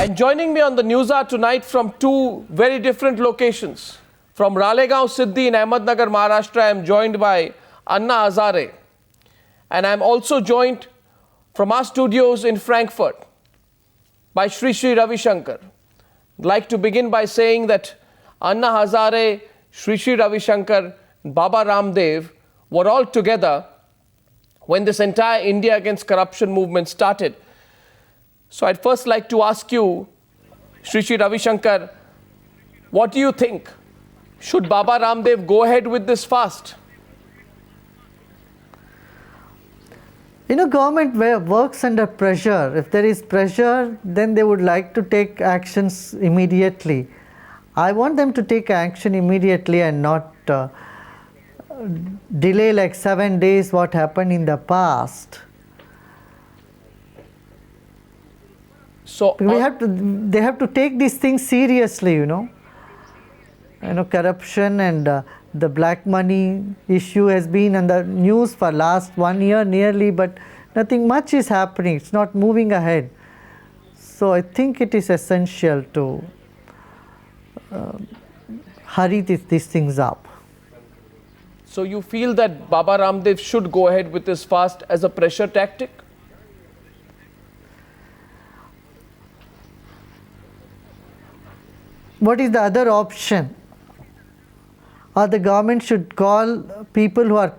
And joining me on the News Hour tonight from two very different locations. From Ralegaon Siddhi in Ahmednagar, Maharashtra, I am joined by Anna Hazare. And I am also joined from our studios in Frankfurt by Sri Sri Ravi Shankar. I'd like to begin by saying that Anna Hazare, Sri Sri Ravi Shankar, and Baba Ramdev were all together when this entire India Against Corruption movement started. So I'd first like to ask you, Sri Sri Ravi Shankar, what do you think? Should Baba Ramdev go ahead with this fast? Government works under pressure. If there is pressure, then they would like to take actions immediately. I want them to take action immediately and not delay like 7 days what happened in the past. So they have to take these things seriously, corruption and the black money issue has been on the news for last 1 year nearly, but nothing much is happening. It's not moving ahead. So I think it is essential to hurry these things up. So you feel that Baba Ramdev should go ahead with this fast as a pressure tactic? What is the other option? Or the government should call people who are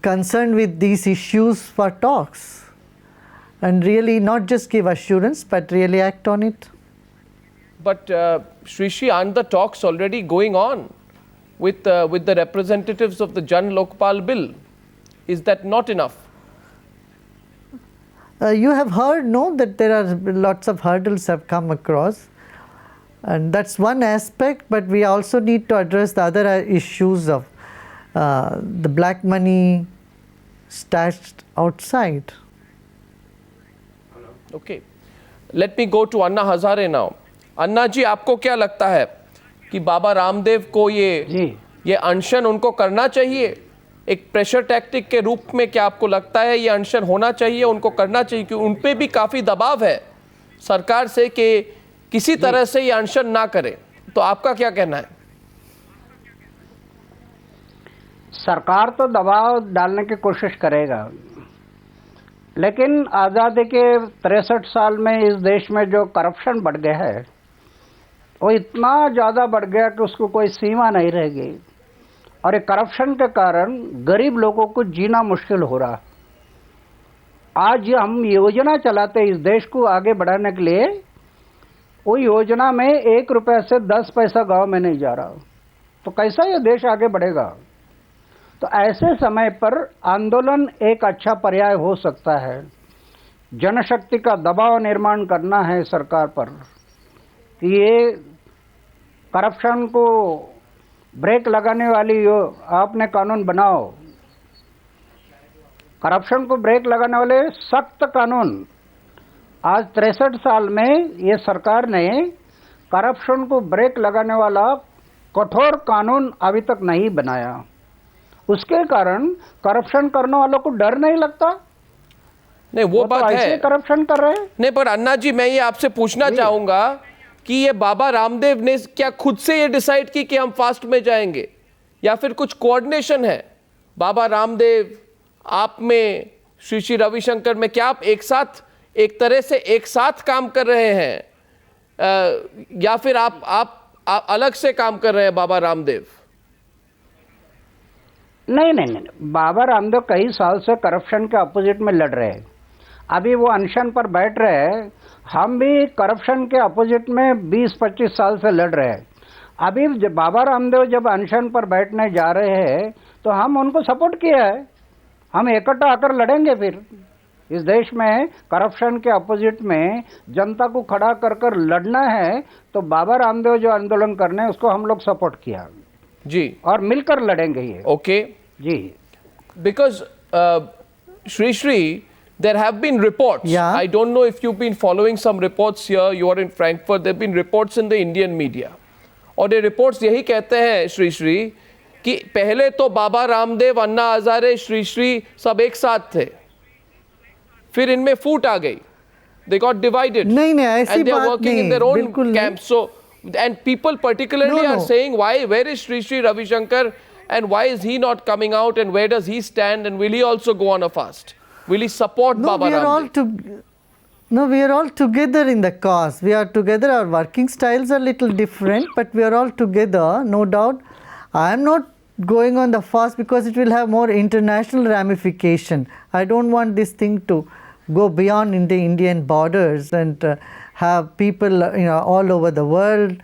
concerned with these issues for talks and really not just give assurance but really act on it. But Sri, aren't the talks already going on with the representatives of the Jan Lokpal bill? Is that not enough? You have heard, that there are lots of hurdles have come across. And that's one aspect, but we also need to address the other issues of the black money stashed outside. Okay. Let me go to Anna Hazare now. अन्ना जी, आपको क्या लगता है कि बाबा रामदेव को ये अनशन उनको करना चाहिए एक प्रेशर टैक्टिक के रूप में? क्या आपको लगता है ये अनशन होना चाहिए, उनको करना चाहिए? क्योंकि उन पे भी काफ़ी दबाव है सरकार से कि किसी तरह से ये अनशन ना करे, तो आपका क्या कहना है? सरकार तो दबाव डालने की कोशिश करेगा, लेकिन आज़ादी के 63 साल में इस देश में जो करप्शन बढ़ गया है वो इतना ज़्यादा बढ़ गया कि उसको कोई सीमा नहीं रहेगी। और ये करप्शन के कारण गरीब लोगों को जीना मुश्किल हो रहा। आज हम योजना चलाते इस देश को आगे बढ़ाने के लिए, वो योजना में 1 रुपये से 10 पैसा गांव में नहीं जा रहा, तो कैसा ये देश आगे बढ़ेगा? तो ऐसे समय पर आंदोलन एक अच्छा पर्याय हो सकता है। जनशक्ति का दबाव निर्माण करना है सरकार पर कि ये करप्शन को ब्रेक लगाने वाली आपने कानून बनाओ, करप्शन को ब्रेक लगाने वाले सख्त कानून। आज 63 साल में ये सरकार ने करप्शन को ब्रेक लगाने वाला कठोर कानून अभी तक नहीं बनाया। उसके कारण करप्शन करने वालों को डर नहीं लगता। नहीं, वो बात तो है, करप्शन कर रहे हैं। नहीं, पर अन्ना जी, मैं ये आपसे पूछना चाहूंगा कि ये बाबा रामदेव ने क्या खुद से ये डिसाइड की कि हम फास्ट में जाएंगे, या फिर कुछ कोऑर्डिनेशन है बाबा रामदेव आप में, श्री श्री रविशंकर में? क्या आप एक तरह से एक साथ काम कर रहे हैं, या फिर आप अलग से काम कर रहे हैं बाबा रामदेव? नहीं, बाबा रामदेव कई साल से करप्शन के अपोजिट में लड़ रहे हैं। अभी वो अनशन पर बैठ रहे हैं। हम भी करप्शन के अपोजिट में 20-25 साल से लड़ रहे हैं। अभी जब बाबा रामदेव जब अनशन पर बैठने जा रहे हैं तो हम उनको सपोर्ट किया है। हम इकट्ठा आकर लड़ेंगे। फिर इस देश में करप्शन के अपोजिट में जनता को खड़ा कर लड़ना है, तो बाबा रामदेव जो आंदोलन करने हैं उसको हम लोग सपोर्ट किया जी, और मिलकर लड़ेंगे ये। ओके जी, because Sri, there have been reports. Yeah. I don't know if you've been following some reports here. You are in Frankfurt. There have been reports in the Indian media. और ये reports यही कहते हैं श्री कि पहले तो बाबा रामदेव, अन्ना हजारे, श्री सब एक साथ थे, फिर इनमें फूट आ गई They got divided. नहीं, ऐसी and they are बात working in नहीं, their own बिल्कुल नहीं। camps. So, and people particularly No, are no. saying, where is Sri Sri Ravi Shankar, and why is he not coming out, and where does he stand, and will he also go on a fast? Will he support No, Baba we are all Ramdev? we are all together in the cause. We are together. Our working styles are little different, but we are all together, no doubt. I am not going on the fast because it will have more international ramification. I don't want this thing to go beyond in the Indian borders and have people, all over the world,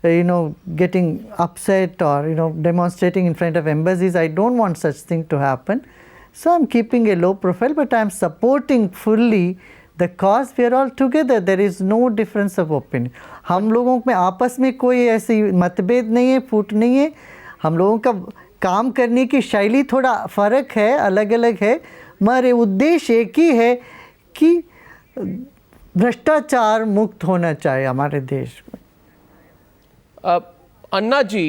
getting upset or demonstrating in front of embassies. I don't want such thing to happen. So I'm keeping a low profile, but I'm supporting fully the cause. We are all together. There is no difference of opinion. हम लोगों में आपस में कोई ऐसी मतभेद नहीं है, फूट नहीं है. हम लोगों का काम करने की शैली थोड़ा फ़र्क है, अलग अलग है, मगर उद्देश्य एक ही है कि भ्रष्टाचार मुक्त होना चाहिए हमारे देश में. अन्ना जी,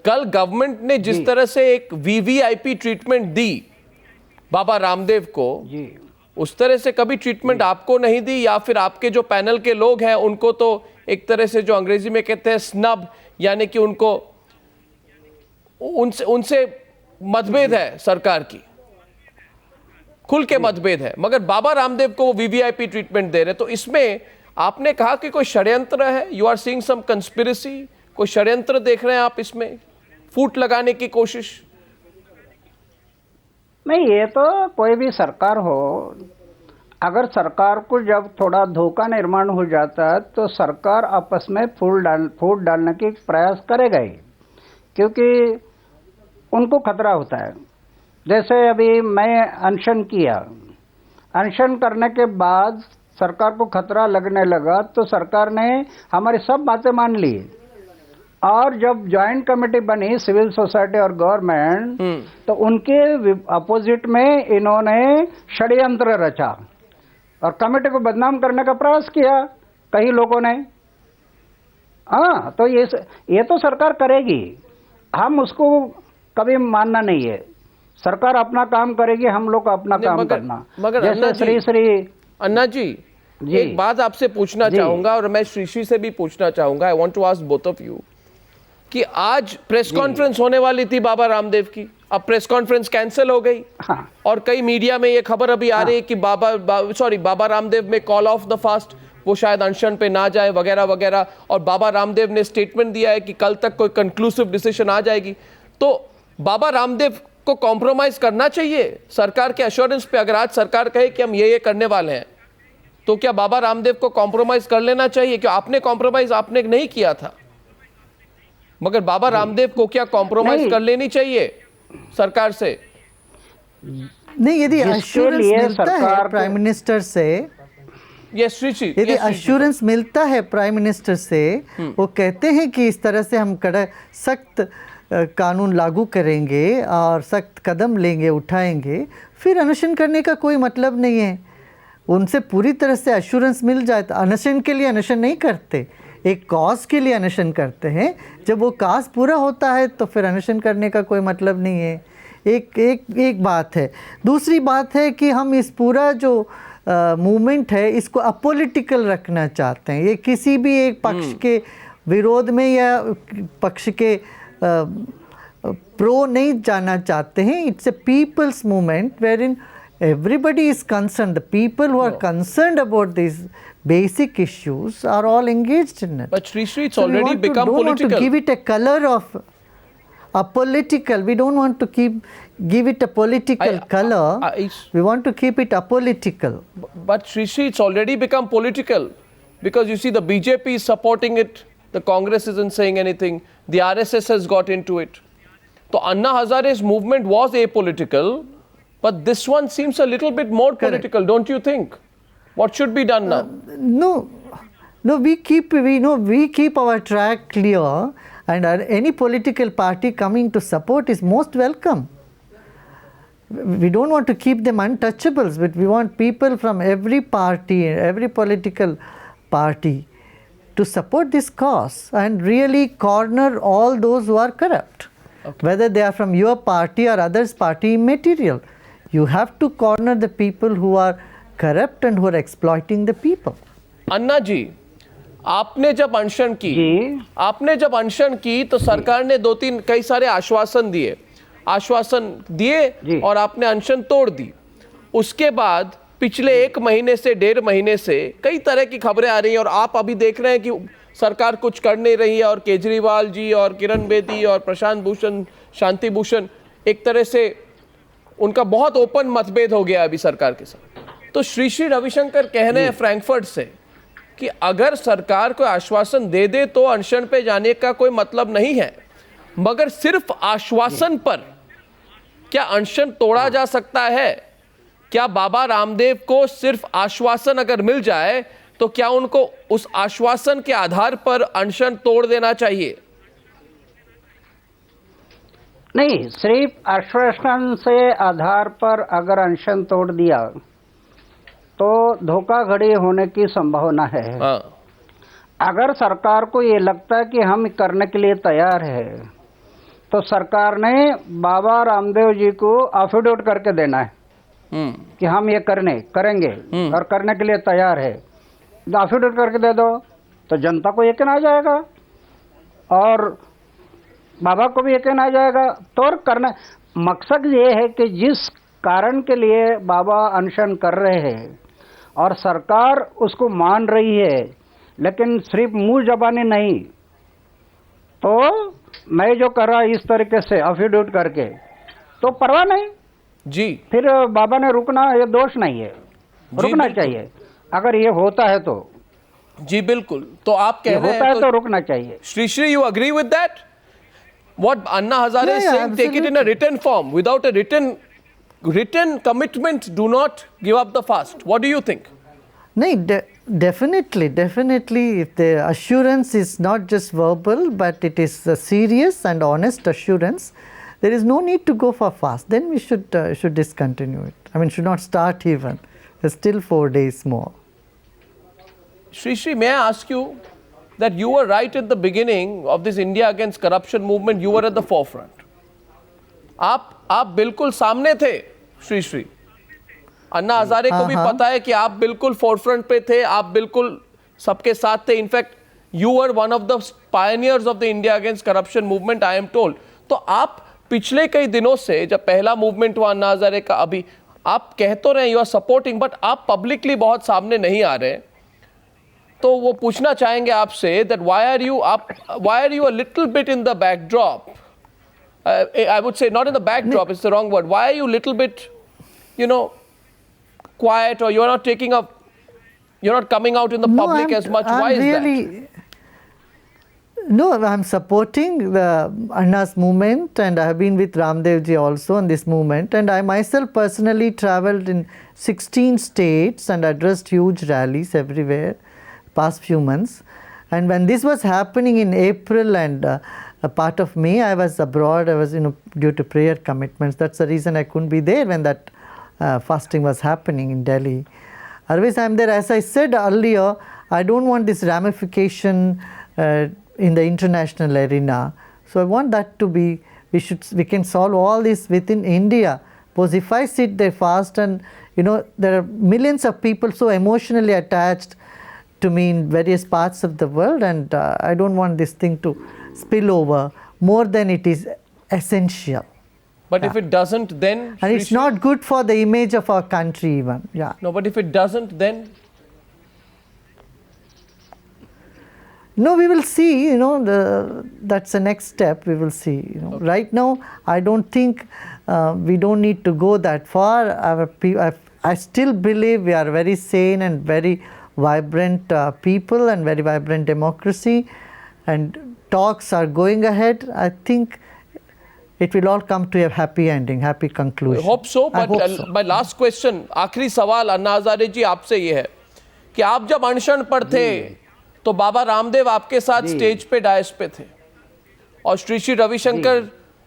कल गवर्नमेंट ने जिस तरह से एक वीवीआईपी ट्रीटमेंट दी बाबा रामदेव को, जी, उस तरह से कभी ट्रीटमेंट आपको नहीं दी, या फिर आपके जो पैनल के लोग हैं उनको तो एक तरह से जो अंग्रेजी में कहते हैं स्नब, यानी कि उनको उनसे मतभेद है, सरकार की खुल के मतभेद है, मगर बाबा रामदेव को वो वीवीआईपी ट्रीटमेंट दे रहे. तो इसमें आपने कहा कि कोई षड्यंत्र है, you are seeing some conspiracy, कोई षड्यंत्र देख रहे हैं आप इसमें, फूट लगाने की कोशिश? नहीं, ये तो कोई भी सरकार हो, अगर सरकार को जब थोड़ा धोखा निर्माण हो जाता है तो सरकार आपस में फूट डालने की प्रयास करेगा ही, क्योंकि उनको खतरा होता है. जैसे अभी मैं अनशन किया, अनशन करने के बाद सरकार को खतरा लगने लगा तो सरकार ने हमारी सब बातें मान ली, और जब ज्वाइंट कमेटी बनी सिविल सोसाइटी और गवर्नमेंट, तो उनके अपोजिट में इन्होंने षड्यंत्र रचा और कमेटी को बदनाम करने का प्रयास किया कई लोगों ने. हाँ, तो ये तो सरकार करेगी, हम उसको कभी मानना नहीं है. सरकार अपना काम करेगी, हम लोग अपना काम करना. मगर जैसे अन्ना जी, एक बात आपसे पूछना चाहूंगा, और मैं श्री से भी पूछना चाहूंगा. I want to ask both of you कि आज प्रेस कॉन्फ्रेंस होने वाली थी बाबा रामदेव की, अब प्रेस कॉन्फ्रेंस कैंसिल हो गई. हाँ. और कई मीडिया में ये खबर अभी आ रही है कि बाबा रामदेव में कॉल ऑफ द फास्ट, वो शायद अनशन पे ना जाए वगैरह वगैरह, और बाबा रामदेव ने स्टेटमेंट दिया है कि कल तक कोई कंक्लूसिव डिसीजन आ जाएगी. तो बाबा रामदेव को कॉम्प्रोमाइज करना चाहिए सरकार के एश्योरेंस पे? अगर आज सरकार कहे कि हम ये करने वाले हैं, तो क्या बाबा रामदेव को कॉम्प्रोमाइज कर लेना चाहिए? क्यों आपने कॉम्प्रोमाइज आपने नहीं किया था, मगर बाबा रामदेव को क्या कॉम्प्रोमाइज कर लेनी चाहिए सरकार से? नहीं, यदि अश्योरेंस मिलता है प्राइम मिनिस्टर से, यदि अश्योरेंस मिलता है प्राइम मिनिस्टर से, वो कहते हैं कि इस तरह से हम सख्त कानून लागू करेंगे और सख्त कदम लेंगे, उठाएंगे, फिर अनशन करने का कोई मतलब नहीं है. उनसे पूरी तरह से अश्योरेंस मिल जाए तो अनशन के लिए अनशन नहीं करते, एक कॉज के लिए अनशन करते हैं. जब वो कॉज पूरा होता है तो फिर अनशन करने का कोई मतलब नहीं है. एक बात है. दूसरी बात है कि हम इस पूरा जो मूवमेंट है इसको अपोलिटिकल रखना चाहते हैं. ये किसी भी एक पक्ष के विरोध में या पक्ष के प्रो नहीं जाना चाहते हैं. It's a people's movement where in everybody is concerned. The people who are concerned about these basic issues are all engaged in it. But Sri, it's already become political. We don't want to give it a color of a political. We don't want to give it a political color. We want to keep it apolitical. But Sri, it's already become political, because you see the BJP is supporting it, the Congress isn't saying anything, the RSS has got into it. So Anna Hazare's movement was apolitical, but this one seems a little bit more political, don't you think? What should be done now? No, we keep our track clear, and any political party coming to support is most welcome. We don't want to keep them untouchables, but we want people from every party, every political party to support this cause and really corner all those who are corrupt. Okay. Whether they are from your party or others' party, immaterial. You have to corner the people who are corrupt and who are exploiting the people. अन्ना जी, आपने जब अनशन की जी तो सरकार ने कई सारे आश्वासन दिए जी। और आपने अनशन तोड़ दी। उसके बाद पिछले 1 महीने से 1.5 महीने से कई तरह की खबरें आ रही हैं और आप अभी देख रहे हैं कि सरकार कुछ कर नहीं रही है और केजरीवाल जी और किरण बेदी और प्रशांत भूषण, शांति भूषण, एक तरह से उनका बहुत ओपन मतभेद हो गया अभी सरकार के साथ। तो श्री श्री रविशंकर कह रहे हैं फ्रैंकफर्ट से कि अगर सरकार कोई आश्वासन दे दे तो अनशन पे जाने का कोई मतलब नहीं है, मगर सिर्फ आश्वासन पर क्या अनशन तोड़ा जा सकता है? क्या बाबा रामदेव को सिर्फ आश्वासन अगर मिल जाए तो क्या उनको उस आश्वासन के आधार पर अनशन तोड़ देना चाहिए? नहीं, सिर्फ आश्वासन से आधार पर अगर अनशन तोड़ दिया तो धोखाधड़ी होने की संभावना है। हाँ। अगर सरकार को ये लगता है कि हम करने के लिए तैयार है तो सरकार ने बाबा रामदेव जी को एफिडेविट करके देना है कि हम ये करेंगे और करने के लिए तैयार है। एफिडेविट करके दे दो तो जनता को यकीन आ जाएगा और बाबा को भी यकीन आ जाएगा। तो और करना मकसद ये है कि जिस कारण के लिए बाबा अनशन कर रहे हैं और सरकार उसको मान रही है, लेकिन सिर्फ मुंह जबानी नहीं, तो मैं जो कर रहा इस तरीके से एफिडेविट करके तो परवाह नहीं जी। फिर बाबा ने रुकना, ये दोष नहीं है, रुकना चाहिए अगर ये होता है तो। जी बिल्कुल। तो आप कह रहे होता हैं है तो रुकना चाहिए। Shri Shri, you agree with that? What Anna Hazare is Yeah, saying, take it in a written form. Without a written commitment, do not give up the fast. What do you think? No, definitely. If the assurance is not just verbal, but it is a serious and honest assurance, there is no need to go for fast. Then we should discontinue it. I mean, should not start even. There's still 4 days more. Shri Shri, may I ask you that you were right at the beginning of this India against corruption movement. You were at the forefront. आप बिल्कुल सामने थे श्री श्री। अन्ना हजारे को भी पता है कि आप बिल्कुल फोरफ्रंट पे थे, आप बिल्कुल सबके साथ थे। In fact you were one of the pioneers of the India against corruption movement, I am told. तो आप पिछले कई दिनों से, जब पहला मूवमेंट हुआ अन्ना हजारे का, अभी आप कह तो रहे हैं यू आर सपोर्टिंग, बट आप पब्लिकली बहुत सामने नहीं आ रहे। तो वो पूछना चाहेंगे आपसे that why are you a little bit in the backdrop? I would say not in the backdrop, it's the wrong word. Why are you a little bit, quiet, or you're not coming out in the public as much? Why is that? No, I'm supporting the Anna's movement, and I have been with Ramdev ji also on this movement, and I myself personally traveled in 16 states and addressed huge rallies everywhere past few months. And when this was happening in April and a part of May, I was abroad. I was due to prayer commitments. That's the reason I couldn't be there when that fasting was happening in Delhi. Otherwise, I'm there. As I said earlier, I don't want this ramification in the international arena. So I want that to be, we can solve all this within India. Because if I sit there fast and, there are millions of people so emotionally attached to me in various parts of the world, and I don't want this thing to spill over more than it is essential. But if it doesn't, then... And it's not good for the image of our country even. Yeah. No, but if it doesn't, then... No, we will see, that's the next step, we will see. Okay. Right now, I don't think we don't need to go that far. I still believe we are very sane and very vibrant people and very vibrant democracy, and talks are going ahead. I think it will all come to a happy ending, happy conclusion. I hope so, but my last question, आखिरी सवाल अन्ना हजारे जी आपसे ये है कि आप जब अनशन पर थे तो बाबा रामदेव आपके साथ स्टेज पे डायस पे थे और श्री श्री रविशंकर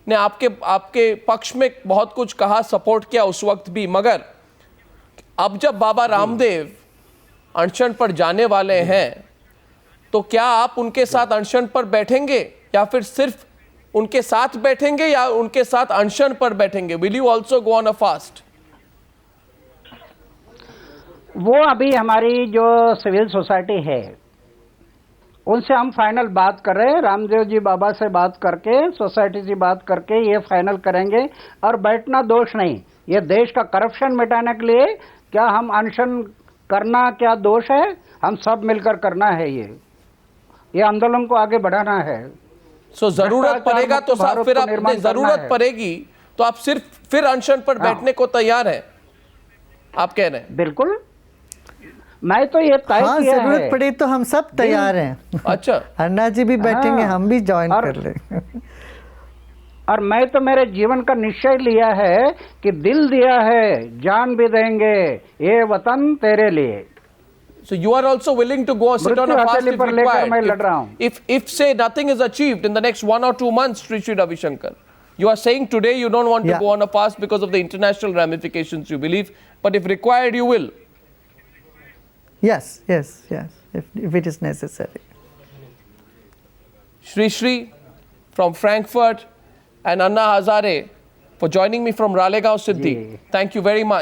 ने आपके पक्ष में बहुत कुछ कहा, सपोर्ट किया उस वक्त भी, मगर अब जब बाबा रामदेव अनशन पर जाने वाले हैं तो क्या आप उनके साथ अनशन पर बैठेंगे या फिर सिर्फ उनके साथ बैठेंगे या उनके साथ अनशन पर बैठेंगे? Will you also go on a fast? वो अभी हमारी जो सिविल सोसाइटी है उनसे हम फाइनल बात कर रहे हैं, रामदेव जी बाबा से बात करके, सोसाइटी से बात करके ये फाइनल करेंगे। और बैठना दोष नहीं, ये देश का करप्शन मिटाने के लिए क्या हम अनशन करना क्या दोष है? हम सब मिलकर करना है, ये आंदोलन को आगे बढ़ाना है। सो जरूरत पड़ेगा तो साहब फिर आप जरूरत है। पड़ेगी तो आप सिर्फ फिर अनशन पर बैठने को तैयार हैं, आप कह रहे हैं? बिल्कुल, मैं तो ये तय हाँ, किया जरूरत है। पड़े तो हम सब तैयार हैं। अच्छा, अन्ना जी भी बैठेंगे, हाँ, हम भी ज्वाइन और- कर लें। और मैं तो मेरे जीवन का निश्चय लिया है कि दिल दिया है, जान भी देंगे, ये वतन तेरे लिए। so you are also willing to go sit on a मृत्यु fast हथेली if पर लेकर मैं लड़ रहा required? हूं। If say nothing is achieved in the next 1 or 2 months, Sri Ravi Shankar, you are saying today you don't want to Yeah. go on a fast because of the international ramifications you believe, but if required you will. Yes, yes, yes, if it is necessary. Shri from Frankfurt and Anna Hazare for joining me from Ralegaon Siddhi. Ji. Thank you very much.